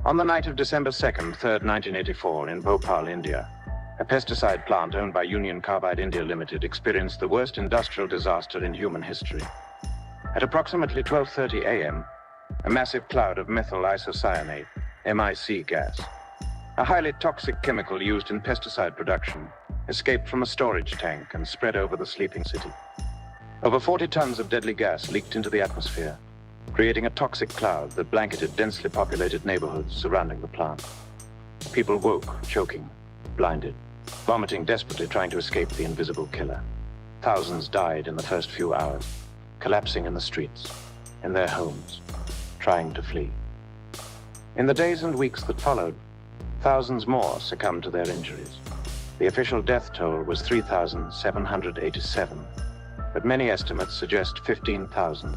On the night of December 2nd, 3rd, 1984, in Bhopal, India, a pesticide plant owned by Union Carbide India Limited experienced the worst industrial disaster in human history. At approximately 12:30 a.m., a massive cloud of methyl isocyanate, MIC gas, a highly toxic chemical used in pesticide production, escaped from a storage tank and spread over the sleeping city. Over 40 tons of deadly gas leaked into the atmosphere, creating a toxic cloud that blanketed densely populated neighborhoods surrounding the plant. People woke, choking, blinded, vomiting desperately, trying to escape the invisible killer. Thousands died in the first few hours, collapsing in the streets, in their homes, trying to flee. In the days and weeks that followed, thousands more succumbed to their injuries. The official death toll was 3,787, but many estimates suggest 15,000.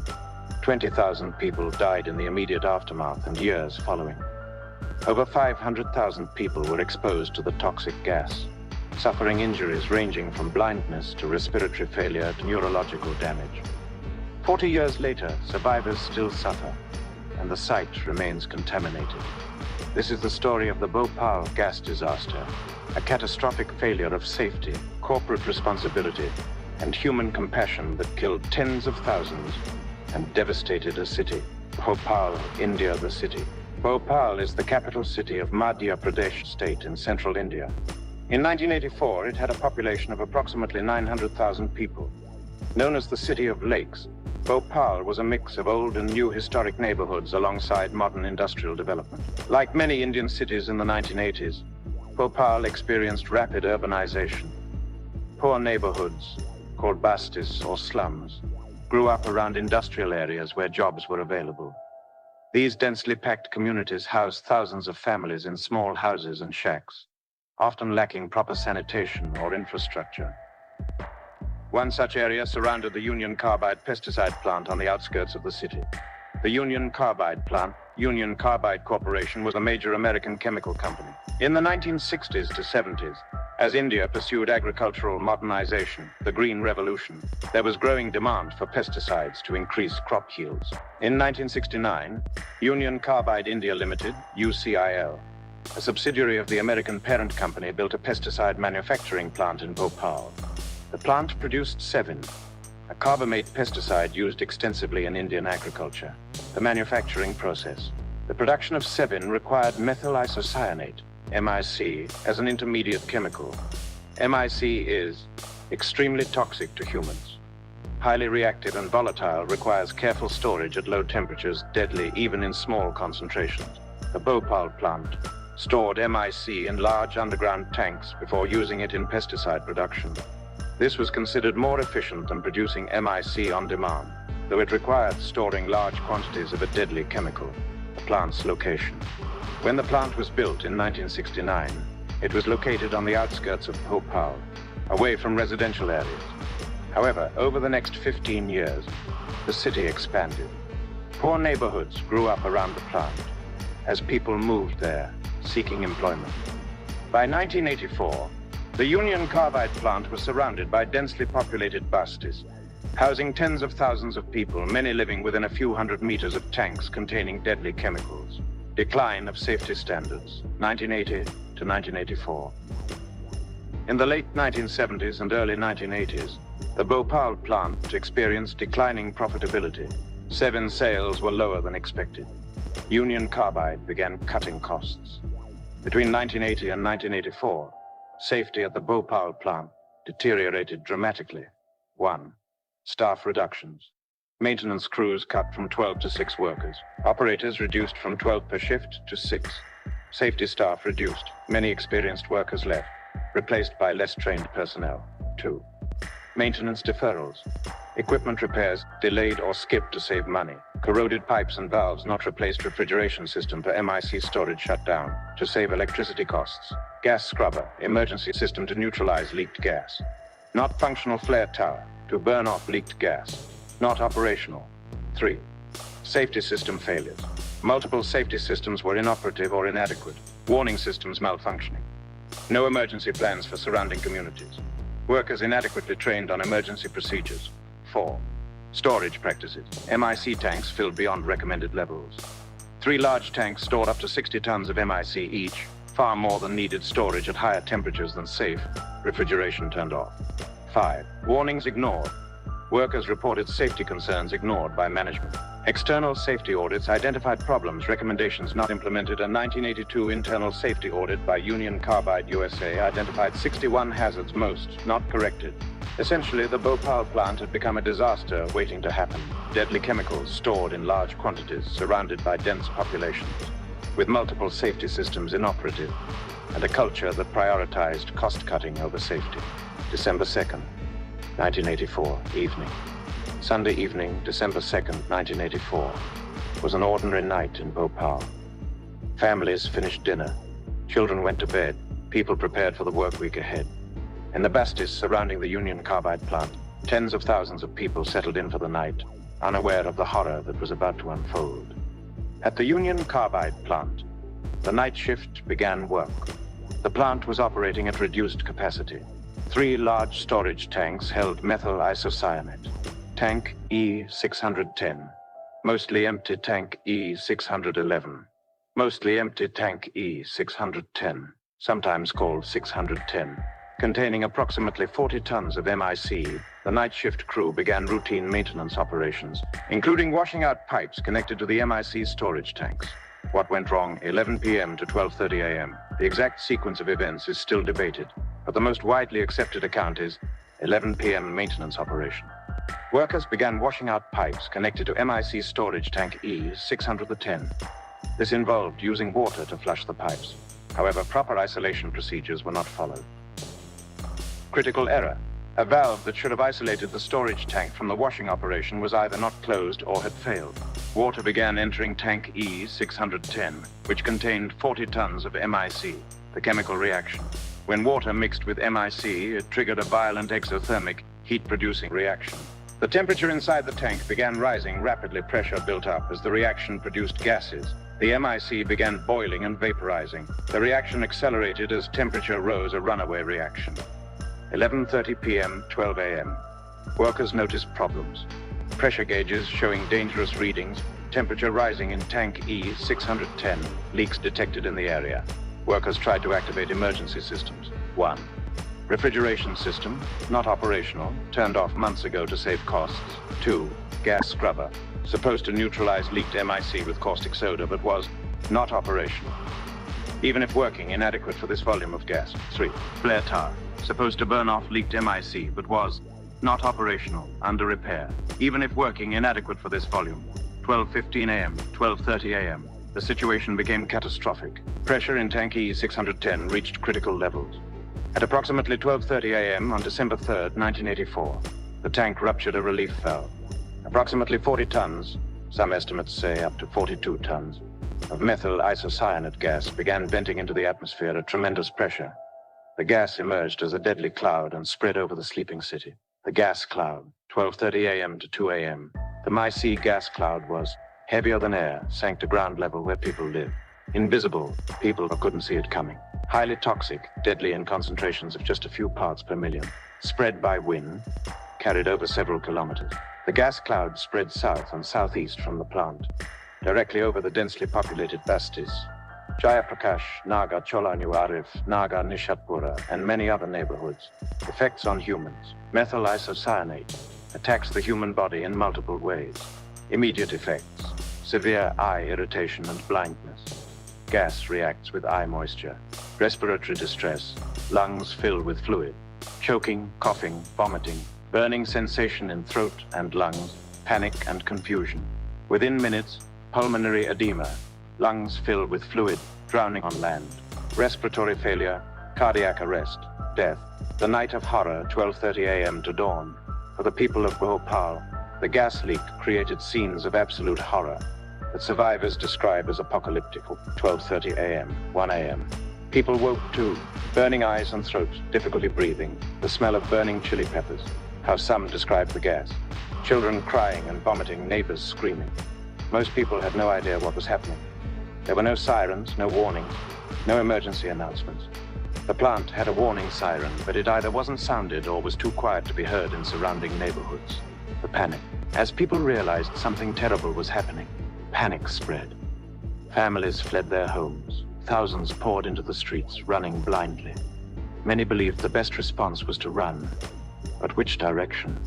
20,000 people died in the immediate aftermath and years following. Over 500,000 people were exposed to the toxic gas, suffering injuries ranging from blindness to respiratory failure to neurological damage. 40 years later, survivors still suffer, and the site remains contaminated. This is the story of the Bhopal gas disaster, a catastrophic failure of safety, corporate responsibility, and human compassion that killed tens of thousands and devastated a city. Bhopal, India, the city. Bhopal is the capital city of Madhya Pradesh state in central India. In 1984, it had a population of approximately 900,000 people. Known as the City of Lakes, Bhopal was a mix of old and new historic neighborhoods alongside modern industrial development. Like many Indian cities in the 1980s, Bhopal experienced rapid urbanization. Poor neighborhoods, called bastis or slums, grew up around industrial areas where jobs were available. These densely packed communities housed thousands of families in small houses and shacks, often lacking proper sanitation or infrastructure. One such area surrounded the Union Carbide pesticide plant on the outskirts of the city. The Union Carbide plant, Union Carbide Corporation, was a major American chemical company. In the 1960s to 70s, as India pursued agricultural modernization, the Green Revolution, there was growing demand for pesticides to increase crop yields. In 1969, Union Carbide India Limited, UCIL, a subsidiary of the American parent company, built a pesticide manufacturing plant in Bhopal. The plant produced Sevin, a carbamate pesticide used extensively in Indian agriculture. The manufacturing process. The production of Sevin required methyl isocyanate, MIC, as an intermediate chemical. MIC is extremely toxic to humans. Highly reactive and volatile, requires careful storage at low temperatures, deadly even in small concentrations. The Bhopal plant stored MIC in large underground tanks before using it in pesticide production. This was considered more efficient than producing MIC on demand, though it required storing large quantities of a deadly chemical. The plant's location. When the plant was built in 1969, it was located on the outskirts of Bhopal, away from residential areas. However, over the next 15 years, the city expanded. Poor neighborhoods grew up around the plant as people moved there, seeking employment. By 1984, the Union Carbide plant was surrounded by densely populated bastis, housing tens of thousands of people, many living within a few hundred meters of tanks containing deadly chemicals. Decline of safety standards, 1980 to 1984. In the late 1970s and early 1980s, the Bhopal plant experienced declining profitability. Sevin sales were lower than expected. Union Carbide began cutting costs. Between 1980 and 1984, safety at the Bhopal plant deteriorated dramatically. 1. Staff reductions. Maintenance crews cut from 12 to 6 workers. Operators reduced from 12 per shift to 6. Safety staff reduced. Many experienced workers left, replaced by less trained personnel. 2. Maintenance deferrals. Equipment repairs delayed or skipped to save money. Corroded pipes and valves not replaced. Refrigeration system for MIC storage shut down to save electricity costs. Gas scrubber, emergency system to neutralize leaked gas. Not functional flare tower to burn off leaked gas. Not operational. 3. Safety system failures. Multiple safety systems were inoperative or inadequate. Warning systems malfunctioning. No emergency plans for surrounding communities. Workers inadequately trained on emergency procedures. 4. Storage practices. MIC tanks filled beyond recommended levels. 3 large tanks stored up to 60 tons of MIC each, far more than needed storage at higher temperatures than safe. Refrigeration turned off. 5. Warnings ignored. Workers reported safety concerns ignored by management. External safety audits identified problems, recommendations not implemented. A 1982 internal safety audit by Union Carbide USA identified 61 hazards, most not corrected. Essentially, the Bhopal plant had become a disaster waiting to happen. Deadly chemicals stored in large quantities, surrounded by dense populations, with multiple safety systems inoperative, and a culture that prioritized cost-cutting over safety. December 2nd, 1984, evening. Sunday evening, December 2nd, 1984, was an ordinary night in Bhopal. Families finished dinner. Children went to bed. People prepared for the work week ahead. In the bastis surrounding the Union Carbide plant, tens of thousands of people settled in for the night, unaware of the horror that was about to unfold. At the Union Carbide plant, the night shift began work. The plant was operating at reduced capacity. 3 large storage tanks held methyl isocyanate. Tank E610. Mostly empty tank E611. Mostly empty tank E610, sometimes called 610. Containing approximately 40 tons of MIC, the night shift crew began routine maintenance operations, including washing out pipes connected to the MIC storage tanks. What went wrong 11 p.m. to 12:30 a.m. The exact sequence of events is still debated, but the most widely accepted account is 11 p.m. maintenance operation. Workers began washing out pipes connected to MIC storage tank E610. This involved using water to flush the pipes. However, proper isolation procedures were not followed. Critical error. A valve that should have isolated the storage tank from the washing operation was either not closed or had failed. Water began entering tank E610, which contained 40 tons of MIC, the chemical reaction. When water mixed with MIC, it triggered a violent exothermic, heat-producing reaction. The temperature inside the tank began rising rapidly. Pressure built up as the reaction produced gases. The MIC began boiling and vaporizing. The reaction accelerated as temperature rose, a runaway reaction. 11:30 p.m., 12 a.m. Workers noticed problems. Pressure gauges showing dangerous readings, temperature rising in tank E610, leaks detected in the area. Workers tried to activate emergency systems. 1. Refrigeration system, not operational, turned off months ago to save costs. 2. Gas scrubber, supposed to neutralize leaked MIC with caustic soda, but was not operational, even if working, inadequate for this volume of gas. 3. Flare tower, supposed to burn off leaked MIC, but was not operational, under repair, even if working, inadequate for this volume. 12:15 a.m., 12:30 a.m. The situation became catastrophic. Pressure in tank E610 reached critical levels. At approximately 12:30 a.m. on December 3rd, 1984, the tank ruptured a relief valve. Approximately 40 tons, some estimates say up to 42 tons, of methyl isocyanate gas began venting into the atmosphere at tremendous pressure. The gas emerged as a deadly cloud and spread over the sleeping city. The gas cloud, 12:30 a.m. to 2 a.m. The MIC gas cloud was heavier than air, sank to ground level where people live. Invisible, people couldn't see it coming. Highly toxic, deadly in concentrations of just a few parts per million. Spread by wind, carried over several kilometers. The gas cloud spread south and southeast from the plant, directly over the densely populated bastis. Jayaprakash, Naga Cholanu Arif, Naga Nishatpura, and many other neighborhoods. Effects on humans. Methyl isocyanate attacks the human body in multiple ways. Immediate effects. Severe eye irritation and blindness. Gas reacts with eye moisture. Respiratory distress. Lungs filled with fluid. Choking, coughing, vomiting. Burning sensation in throat and lungs. Panic and confusion. Within minutes, pulmonary edema. Lungs filled with fluid, drowning on land. Respiratory failure, cardiac arrest, death. The night of horror, 12:30 a.m. to dawn. For the people of Bhopal, the gas leak created scenes of absolute horror that survivors describe as apocalyptic. 12:30 a.m., 1 a.m. People woke too, burning eyes and throat, difficulty breathing, the smell of burning chili peppers, how some described the gas. Children crying and vomiting, neighbors screaming. Most people had no idea what was happening. There were no sirens, no warnings, no emergency announcements. The plant had a warning siren, but it either wasn't sounded or was too quiet to be heard in surrounding neighborhoods. The panic. As people realized something terrible was happening, panic spread. Families fled their homes. Thousands poured into the streets, running blindly. Many believed the best response was to run. But which direction?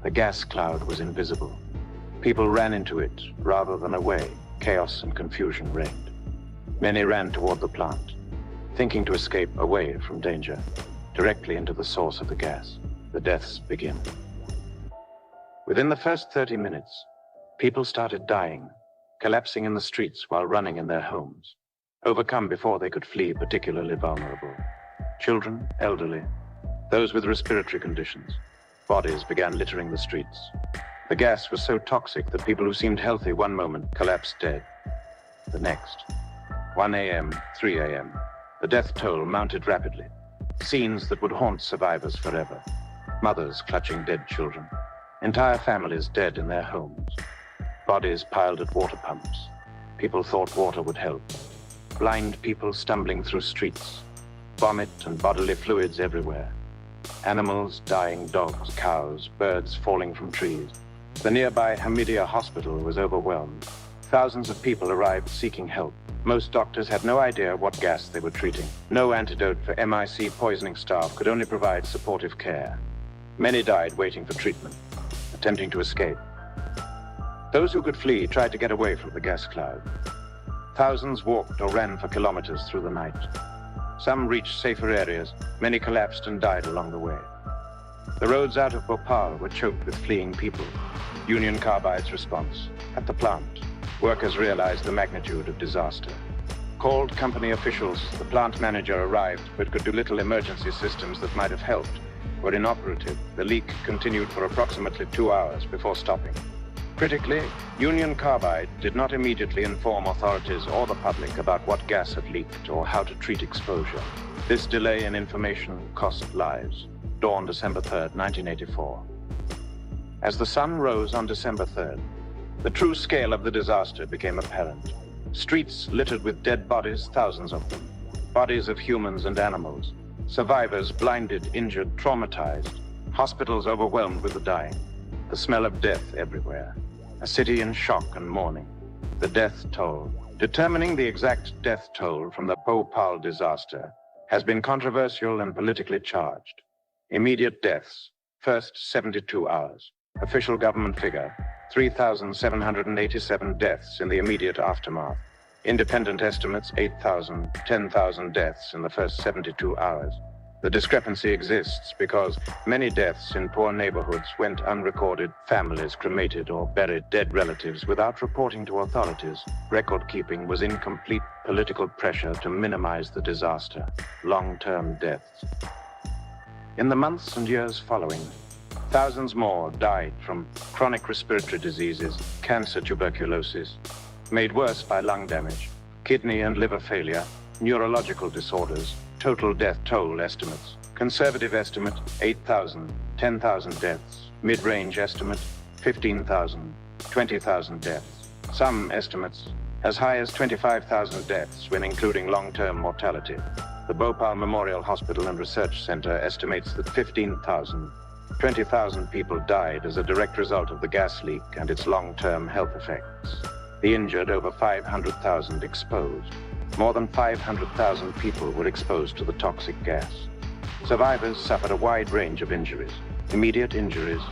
The gas cloud was invisible. People ran into it rather than away. Chaos and confusion reigned. Many ran toward the plant, thinking to escape away from danger, directly into the source of the gas. The deaths begin. Within the first 30 minutes, people started dying, collapsing in the streets while running in their homes, overcome before they could flee, particularly vulnerable. Children, elderly, those with respiratory conditions. Bodies began littering the streets. The gas was so toxic that people who seemed healthy one moment collapsed dead. The next, 1 a.m., 3 a.m., the death toll mounted rapidly. Scenes that would haunt survivors forever. Mothers clutching dead children. Entire families dead in their homes. Bodies piled at water pumps. People thought water would help. Blind people stumbling through streets. Vomit and bodily fluids everywhere. Animals dying, dogs, cows, birds falling from trees. The nearby Hamidia hospital was overwhelmed. Thousands of people arrived seeking help. Most doctors had no idea what gas they were treating. No antidote for MIC poisoning staff could only provide supportive care. Many died waiting for treatment, attempting to escape. Those who could flee tried to get away from the gas cloud. Thousands walked or ran for kilometers through the night. Some reached safer areas. Many collapsed and died along the way. The roads out of Bhopal were choked with fleeing people. Union Carbide's response. At the plant, workers realized the magnitude of disaster. Called company officials, the plant manager arrived but could do little. Emergency systems that might have helped were inoperative. The leak continued for approximately 2 hours before stopping. Critically, Union Carbide did not immediately inform authorities or the public about what gas had leaked or how to treat exposure. This delay in information cost lives. Dawn, December 3rd, 1984. As the sun rose on December 3rd, the true scale of the disaster became apparent. Streets littered with dead bodies, thousands of them. Bodies of humans and animals. Survivors blinded, injured, traumatized. Hospitals overwhelmed with the dying. The smell of death everywhere. A city in shock and mourning. The death toll. Determining the exact death toll from the Bhopal disaster has been controversial and politically charged. Immediate deaths, first 72 hours. Official government figure, 3,787 deaths in the immediate aftermath. Independent estimates, 8,000, 10,000 deaths in the first 72 hours. The discrepancy exists because many deaths in poor neighborhoods went unrecorded, families cremated or buried dead relatives without reporting to authorities. Record keeping was incomplete. Political pressure to minimize the disaster. Long-term deaths. In the months and years following, thousands more died from chronic respiratory diseases, cancer, tuberculosis, made worse by lung damage, kidney and liver failure, neurological disorders. Total death toll estimates. Conservative estimate, 8,000, 10,000 deaths. Mid-range estimate, 15,000, 20,000 deaths. Some estimates, as high as 25,000 deaths when including long-term mortality. The Bhopal Memorial Hospital and Research Center estimates that 15,000, 20,000 people died as a direct result of the gas leak and its long-term health effects. The injured, over 500,000 exposed. More than 500,000 people were exposed to the toxic gas. Survivors suffered a wide range of injuries. Immediate injuries,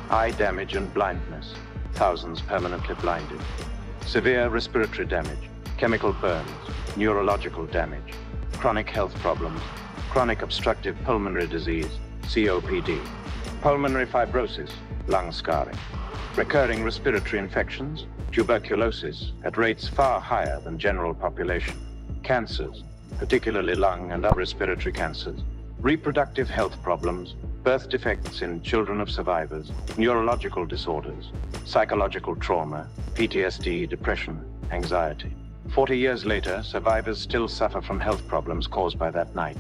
eye damage and blindness. Thousands permanently blinded. Severe respiratory damage, chemical burns, neurological damage, chronic health problems, chronic obstructive pulmonary disease, COPD, pulmonary fibrosis, lung scarring, recurring respiratory infections, tuberculosis at rates far higher than general population, cancers, particularly lung and upper respiratory cancers, reproductive health problems, birth defects in children of survivors, neurological disorders, psychological trauma, PTSD, depression, anxiety. 40 years later, survivors still suffer from health problems caused by that night.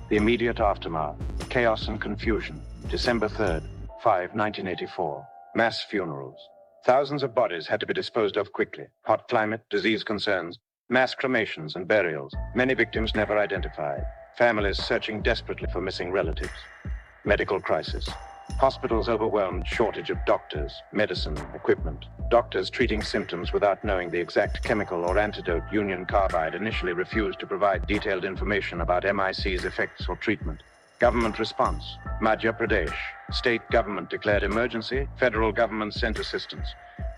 The immediate aftermath, chaos and confusion. December 3rd, 1984. Mass funerals. Thousands of bodies had to be disposed of quickly. Hot climate, disease concerns, mass cremations and burials. Many victims never identified. Families searching desperately for missing relatives. Medical crisis. Hospitals overwhelmed, shortage of doctors, medicine, equipment. Doctors treating symptoms without knowing the exact chemical or antidote. Union Carbide initially refused to provide detailed information about MIC's effects or treatment. Government response: Madhya Pradesh. State government declared emergency, federal government sent assistance.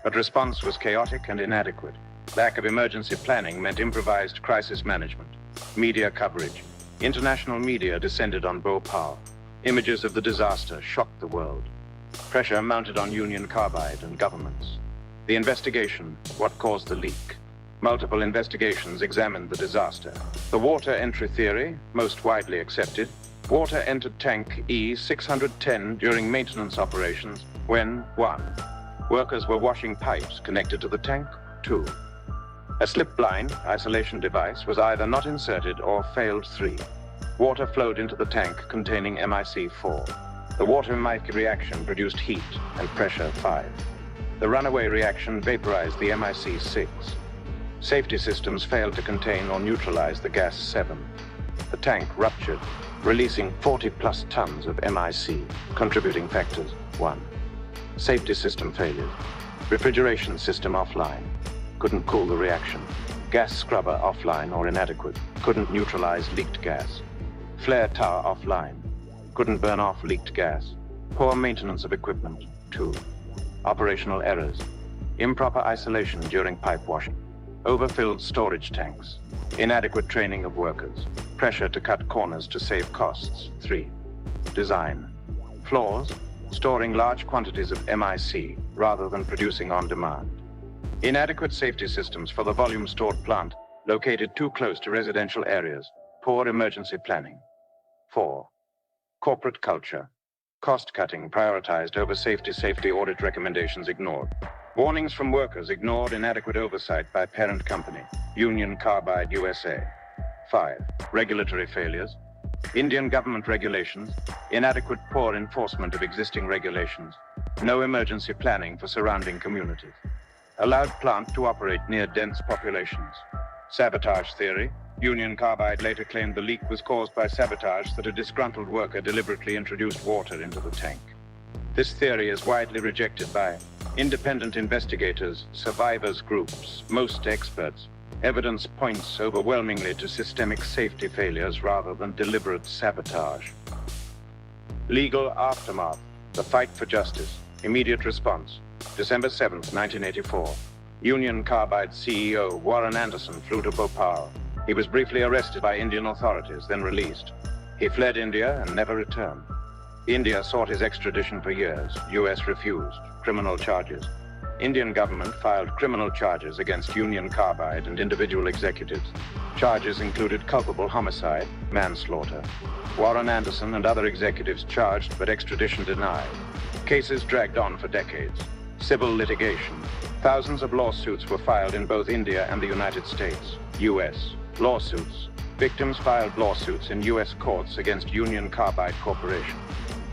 But response was chaotic and inadequate. Lack of emergency planning meant improvised crisis management. Media coverage. International media descended on Bhopal. Images of the disaster shocked the world. Pressure mounted on Union Carbide and governments. The investigation: what caused the leak? Multiple investigations examined the disaster. The water entry theory, most widely accepted. Water entered tank E610 during maintenance operations when 1. Workers were washing pipes connected to the tank. 2. A slip-blind isolation device was either not inserted or failed. 3. Water flowed into the tank containing MIC4. The water-MIC reaction produced heat and pressure. 5. The runaway reaction vaporized the MIC6. Safety systems failed to contain or neutralize the gas 7. The tank ruptured, releasing 40+ tons of MIC. Contributing factors: 1. Safety system failures. Refrigeration system offline. Couldn't cool the reaction. Gas scrubber offline or inadequate. Couldn't neutralize leaked gas. Flare tower offline. Couldn't burn off leaked gas. Poor maintenance of equipment. 2. Operational errors. Improper isolation during pipe washing. Overfilled storage tanks. Inadequate training of workers. Pressure to cut corners to save costs. 3. Design. Flaws: storing large quantities of MIC rather than producing on demand. Inadequate safety systems for the volume stored plant located too close to residential areas. Poor emergency planning. 4. Corporate culture. Cost-cutting prioritized over safety audit recommendations ignored. Warnings from workers ignored. Inadequate oversight by parent company, Union Carbide USA. 5. Regulatory failures. Indian government regulations. Inadequate, poor enforcement of existing regulations. No emergency planning for surrounding communities. Allowed plant to operate near dense populations. Sabotage theory. Union Carbide later claimed the leak was caused by sabotage, that a disgruntled worker deliberately introduced water into the tank. This theory is widely rejected by independent investigators, survivors groups, most experts. Evidence points overwhelmingly to systemic safety failures rather than deliberate sabotage. Legal aftermath. The fight for justice. Immediate response. December 7, 1984. Union Carbide CEO Warren Anderson flew to Bhopal. He was briefly arrested by Indian authorities, then released. He fled India and never returned. India sought his extradition for years. US refused. Criminal charges. Indian government filed criminal charges against Union Carbide and individual executives. Charges included culpable homicide, manslaughter. Warren Anderson and other executives charged, but extradition denied. Cases dragged on for decades. Civil litigation. Thousands of lawsuits were filed in both India and the United States. US. Lawsuits. Victims filed lawsuits in US courts against Union Carbide Corporation.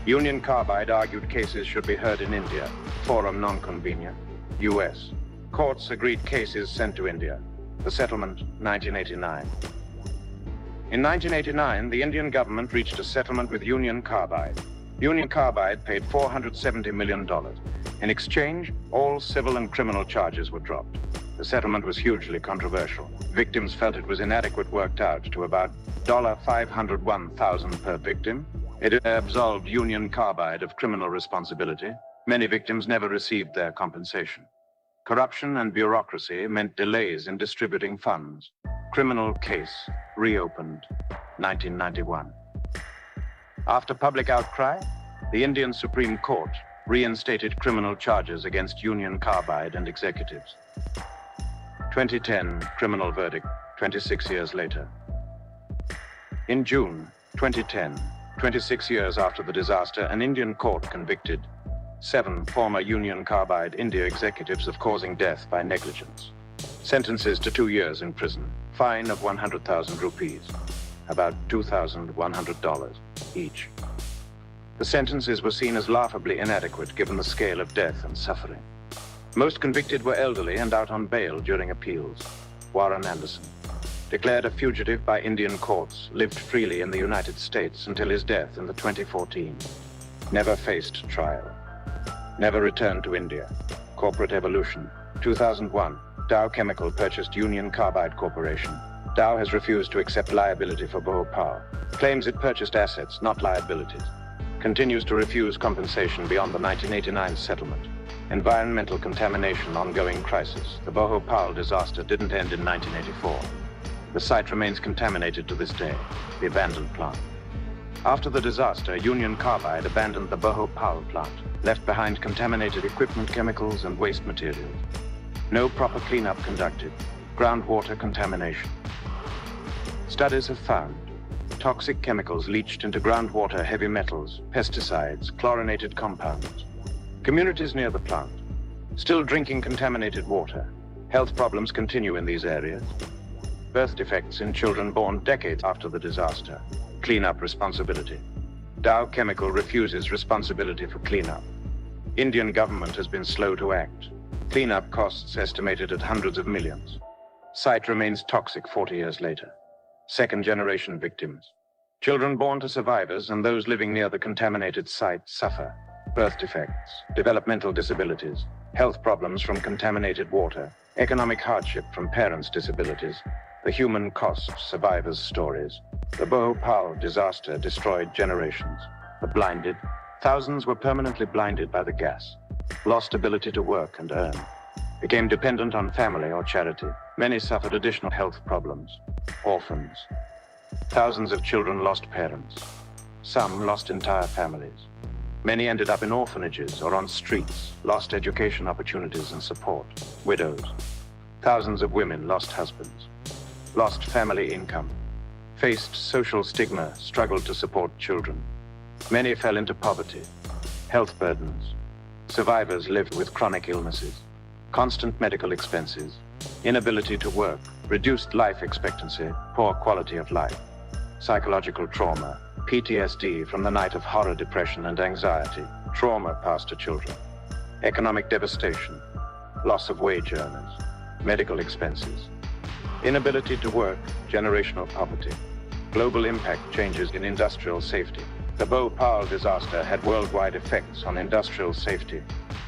Union Carbide argued cases should be heard in India. Forum non convenient. US. Courts agreed cases sent to India. The settlement, 1989. In 1989, the Indian government reached a settlement with Union Carbide. Union Carbide paid $470 million. In exchange, all civil and criminal charges were dropped. The settlement was hugely controversial. Victims felt it was inadequate, worked out to about $501,000 per victim. It absolved Union Carbide of criminal responsibility. Many victims never received their compensation. Corruption and bureaucracy meant delays in distributing funds. Criminal case reopened, 1991. After public outcry, the Indian Supreme Court reinstated criminal charges against Union Carbide and executives. 2010 criminal verdict, 26 years later. In June 2010, 26 years after the disaster, an Indian court convicted 7 former Union Carbide India executives of causing death by negligence. Sentences to 2 years in prison, fine of 100,000 rupees, about $2,100 each. The sentences were seen as laughably inadequate given the scale of death and suffering. Most convicted were elderly and out on bail during appeals. Warren Anderson, declared a fugitive by Indian courts, lived freely in the United States until his death in the 2014. Never faced trial. Never returned to India. Corporate evolution. 2001. Dow Chemical purchased Union Carbide Corporation. Dow has refused to accept liability for Bhopal. Claims it purchased assets, not liabilities. Continues to refuse compensation beyond the 1989 settlement. Environmental contamination, ongoing crisis. The Bhopal disaster didn't end in 1984. The site remains contaminated to this day, the abandoned plant. After the disaster, Union Carbide abandoned the Bhopal plant, left behind contaminated equipment, chemicals, and waste materials. No proper cleanup conducted. Groundwater contamination. Studies have found toxic chemicals leached into groundwater, heavy metals, pesticides, chlorinated compounds. Communities near the plant still drinking contaminated water. Health problems continue in these areas. Birth defects in children born decades after the disaster. Cleanup responsibility. Dow Chemical refuses responsibility for cleanup. Indian government has been slow to act. Cleanup costs estimated at hundreds of millions. Site remains toxic 40 years later. Second-generation victims. Children born to survivors and those living near the contaminated site suffer. Birth defects, developmental disabilities, health problems from contaminated water, economic hardship from parents' disabilities, the human cost, survivors' stories. The Bhopal disaster destroyed generations. The blinded, thousands were permanently blinded by the gas, lost ability to work and earn, became dependent on family or charity. Many suffered additional health problems. Orphans. Thousands of children lost parents. Some lost entire families. Many ended up in orphanages or on streets, lost education opportunities and support. Widows. Thousands of women lost husbands, lost family income, faced social stigma, struggled to support children. Many fell into poverty, health burdens. Survivors lived with chronic illnesses, constant medical expenses, inability to work, reduced life expectancy, poor quality of life, psychological trauma, PTSD from the night of horror, depression, and anxiety, trauma passed to children, economic devastation, loss of wage earners, medical expenses, inability to work, generational poverty, global impact changes in industrial safety. The Bhopal disaster had worldwide effects on industrial safety.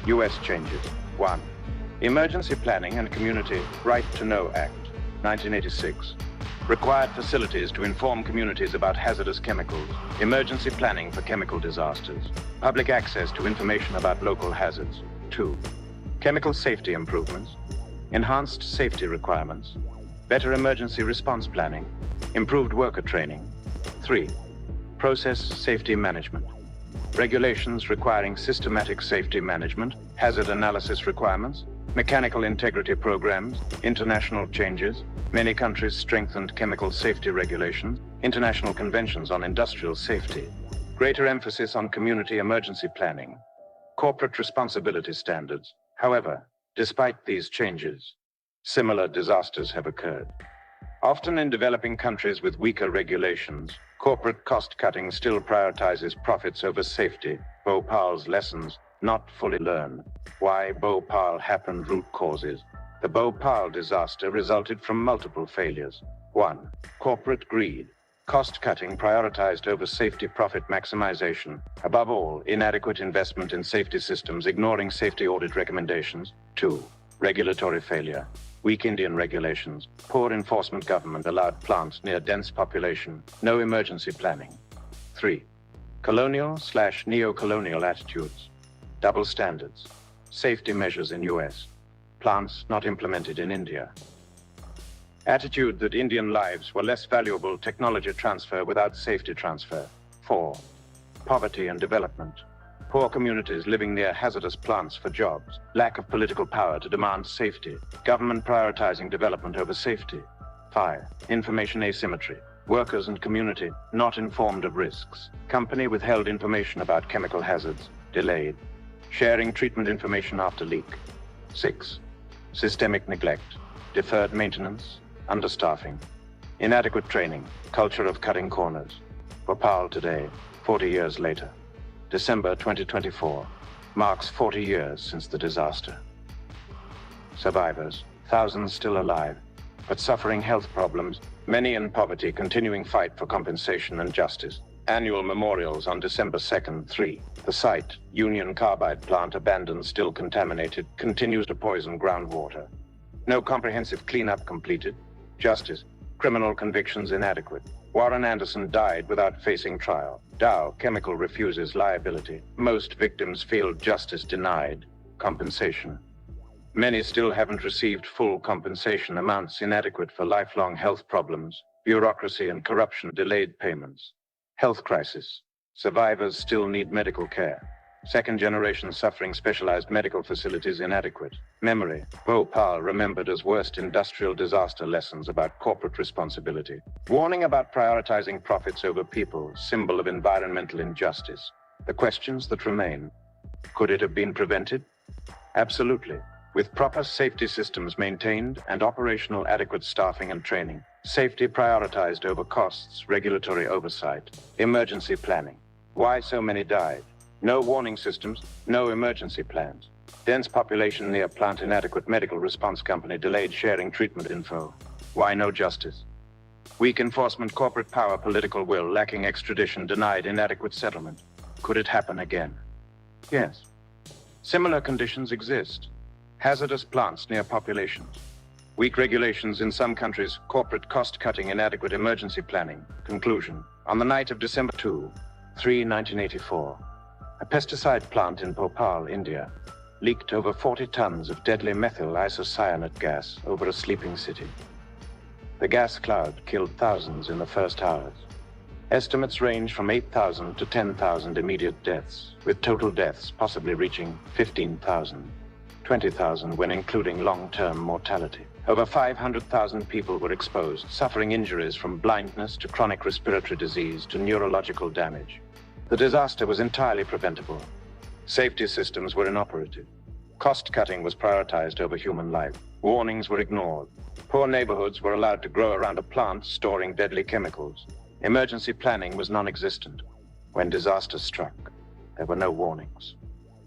U.S. changes. 1. Emergency Planning and Community Right to Know Act, 1986. Required facilities to inform communities about hazardous chemicals, emergency planning for chemical disasters, public access to information about local hazards. 2. Chemical safety improvements, enhanced safety requirements, better emergency response planning, improved worker training. 3. Process safety management, regulations requiring systematic safety management, hazard analysis requirements, mechanical integrity programs, international changes. Many countries strengthened chemical safety regulations, international conventions on industrial safety, greater emphasis on community emergency planning, corporate responsibility standards. However, despite these changes, similar disasters have occurred. Often in developing countries with weaker regulations, corporate cost-cutting still prioritizes profits over safety. Bhopal's lessons not fully learned. Why Bhopal happened. Root causes. The Bhopal disaster resulted from multiple failures. 1. Corporate greed. Cost-cutting prioritized over safety, profit maximization. Above all, inadequate investment in safety systems, ignoring safety audit recommendations. 2. Regulatory failure. Weak Indian regulations. Poor enforcement. Government allowed plants near dense population. No emergency planning. 3. Colonial/neo-colonial attitudes. Double standards. Safety measures in U.S. Plants not implemented in India. Attitude that Indian lives were less valuable. Technology transfer without safety transfer. 4. Poverty and development. Poor communities living near hazardous plants for jobs. Lack of political power to demand safety. Government prioritizing development over safety. 5. Information asymmetry. Workers and community not informed of risks. Company withheld information about chemical hazards. Delayed. Sharing treatment information after leak. 6. Systemic neglect. Deferred maintenance. Understaffing. Inadequate training. Culture of cutting corners. Bhopal today, 40 years later. December 2024 marks 40 years since the disaster. Survivors, thousands still alive, but suffering health problems, many in poverty, continuing fight for compensation and justice. Annual memorials on December 2nd, 3. The site, Union Carbide plant abandoned, still contaminated, continues to poison groundwater. No comprehensive cleanup completed. Justice. Criminal convictions inadequate. Warren Anderson died without facing trial. Dow Chemical refuses liability. Most victims feel justice denied. Compensation. Many still haven't received full compensation. Amounts inadequate for lifelong health problems. Bureaucracy and corruption delayed payments. Health crisis. Survivors still need medical care. Second generation suffering, specialized medical facilities inadequate. Memory. Bhopal remembered as worst industrial disaster, lessons about corporate responsibility. Warning about prioritizing profits over people, symbol of environmental injustice. The questions that remain. Could it have been prevented? Absolutely. With proper safety systems maintained and operational adequate staffing and training. Safety prioritized over costs, regulatory oversight, emergency planning. Why so many died? No warning systems, no emergency plans. Dense population near plant, inadequate medical response company, delayed sharing treatment info. Why no justice? Weak enforcement, corporate power, political will, lacking extradition, denied, inadequate settlement. Could it happen again? Yes. Similar conditions exist. Hazardous plants near populations. Weak regulations in some countries, corporate cost-cutting, inadequate emergency planning. Conclusion. On the night of December 2, 1984, a pesticide plant in Bhopal, India, leaked over 40 tons of deadly methyl isocyanate gas over a sleeping city. The gas cloud killed thousands in the first hours. Estimates range from 8,000 to 10,000 immediate deaths, with total deaths possibly reaching 15,000. 20,000 when including long-term mortality. Over 500,000 people were exposed, suffering injuries from blindness to chronic respiratory disease to neurological damage. The disaster was entirely preventable. Safety systems were inoperative. Cost-cutting was prioritized over human life. Warnings were ignored. Poor neighborhoods were allowed to grow around a plant storing deadly chemicals. Emergency planning was non-existent. When disaster struck, there were no warnings,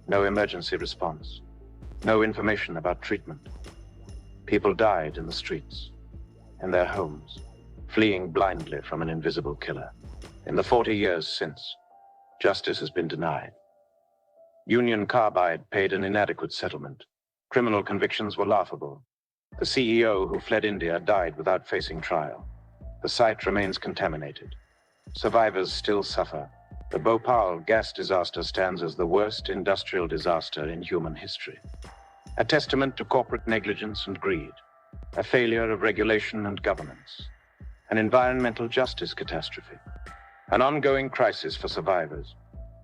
no emergency response. No information about treatment. People died in the streets, in their homes, fleeing blindly from an invisible killer. In the 40 years since, justice has been denied. Union Carbide paid an inadequate settlement. Criminal convictions were laughable. The CEO who fled India died without facing trial. The site remains contaminated. Survivors still suffer. The Bhopal gas disaster stands as the worst industrial disaster in human history. A testament to corporate negligence and greed, a failure of regulation and governance, an environmental justice catastrophe, an ongoing crisis for survivors.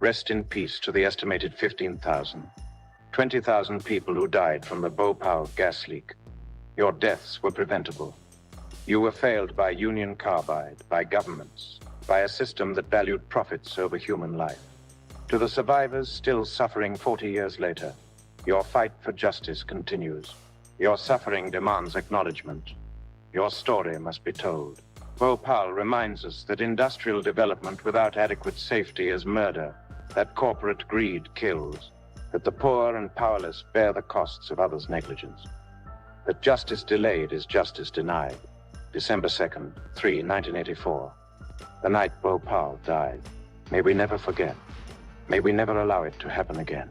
Rest in peace to the estimated 15,000, 20,000 people who died from the Bhopal gas leak. Your deaths were preventable. You were failed by Union Carbide, by governments, by a system that valued profits over human life. To the survivors still suffering 40 years later, your fight for justice continues. Your suffering demands acknowledgement. Your story must be told. Bhopal reminds us that industrial development without adequate safety is murder, that corporate greed kills, that the poor and powerless bear the costs of others' negligence, that justice delayed is justice denied. December 2nd, 1984, the night Bhopal died. May we never forget. May we never allow it to happen again.